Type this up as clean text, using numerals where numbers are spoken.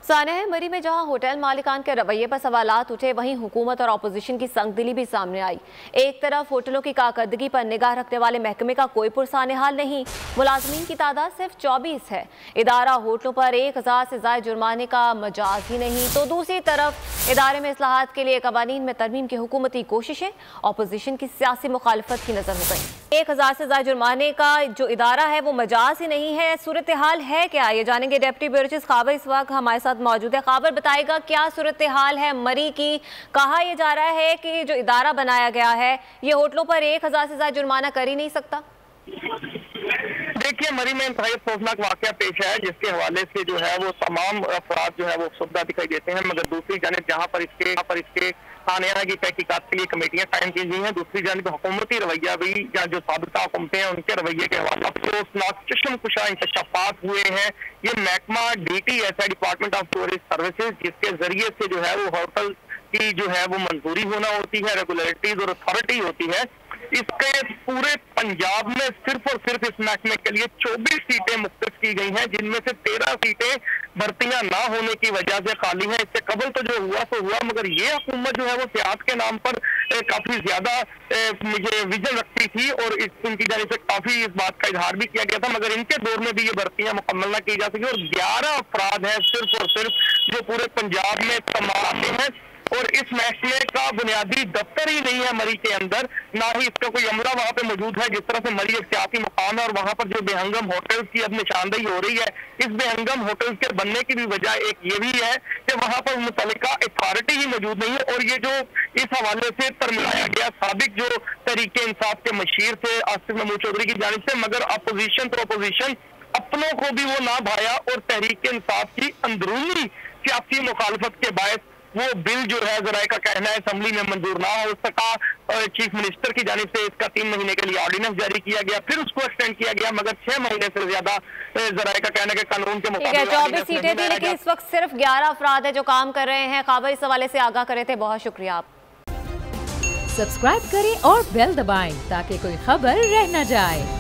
सानेह मरी में जहां होटल मालिकान के रवैये पर सवालात उठे, वहीं हुकूमत और अपोजिशन की संगदिली भी सामने आई। एक तरफ होटलों की कारकर्दगी पर निगाह रखने वाले महकमे का कोई पुरसाने हाल नहीं, मुलाजमीन की तादाद सिर्फ 24 है। इदारा होटलों पर 1000 से ज्यादा जुर्माने का मजाज ही नहीं, तो दूसरी तरफ इदारे में इस्लाहात के लिए कवानीन में तरमीम की हुकूमती कोशिशें अपोजिशन की सियासी मुखालफत की नजर हो गई। 1000 से ज्यादा जुर्माने का जो इदारा है वो मजाज ही नहीं है। सूरत हाल है क्या, ये जानेंगे डिप्टी ब्यूरो चीफ खाबर इस वक्त हमारे साथ मौजूद है। खाबर बताएगा क्या सूरत हाल है मरी की। कहा यह जा रहा है कि जो इदारा बनाया गया है ये होटलों पर 1000 से ज्यादा जुर्माना कर ही नहीं सकता। देखिए, मरी में इंतहाई अफसोसनाक वाकया पेश है, जिसके हवाले से जो है वो तमाम अफराद जो है वो अफसरदा दिखाई देते हैं, मगर दूसरी जानिब जहाँ पर इसके थाना की तहकीकात के लिए कमेटियां कायम की गई हैं, दूसरी जानिब हुकूमती रवैया भी या जो साबिता हुकूमतें हैं उनके रवैये के हवाले अफसोसनाक चश्मकुशा इंकशाफात हुए हैं। ये महकमा DTS है, डिपार्टमेंट ऑफ टूरिस्ट सर्विसेज, जिसके जरिए से जो है वो होटल की जो है वो मंजूरी होना होती है, रेगुलेटरीज और अथॉरिटी होती है। इसके पूरे पंजाब में सिर्फ और सिर्फ इस महकमे के लिए 24 सीटें मुख्तस की गई हैं, जिनमें से 13 सीटें भर्तियां ना होने की वजह से खाली हैं। इससे कबल तो जो हुआ सो हुआ, मगर ये हुकूमत जो है वो सियासत के नाम पर काफी ज्यादा मुझे विजन रखती थी और उनकी जानिब से काफी इस बात का इजहार भी किया गया था, मगर इनके दौर में भी ये भर्तियां मुकम्मल ना की जा सकी और 11 अफराद हैं सिर्फ और सिर्फ जो पूरे पंजाब में तमाम हैं। और इस महकमे का बुनियादी दफ्तर ही नहीं है मरी के अंदर, ना ही इसका कोई अमला वहाँ पे मौजूद है। जिस तरह से मरी एक सियासी मुकाम है और वहाँ पर जो बेहंगम होटल्स की अब निशानदेही हो रही है, इस बेहंगम होटल्स के बनने की भी वजह एक ये भी है कि वहाँ पर मुतल्लिका अथॉरिटी ही मौजूद नहीं है। और ये जो इस हवाले से तरमिलाया गया साबिक जो तरीके इंसाफ के मशीर थे आसिफ महमूद चौधरी की जानिब से, मगर अपोजिशन तो अपोजिशन अपनों को भी वो ना भाया और तहरीक इंसाफ की अंदरूनी सियासी मुखालफत के बायस वो बिल जो है जराए का कहना है असम्बली में मंजूर ना हो सका। चीफ मिनिस्टर की जानिब से इसका 3 महीने के लिए ऑर्डिनेंस जारी किया गया, फिर उसको एक्सटेंड किया गया, मगर 6 महीने से ज्यादा जराए का कहना है कि कानून के मुताबिक 24 सीटें थी, लेकिन इस वक्त सिर्फ 11 अफराद है जो काम कर रहे हैं। खबर इस हवाले से आगाह करे थे, बहुत शुक्रिया आप। सब्सक्राइब करें और बेल दबाएं ताकि कोई खबर रह न जाए।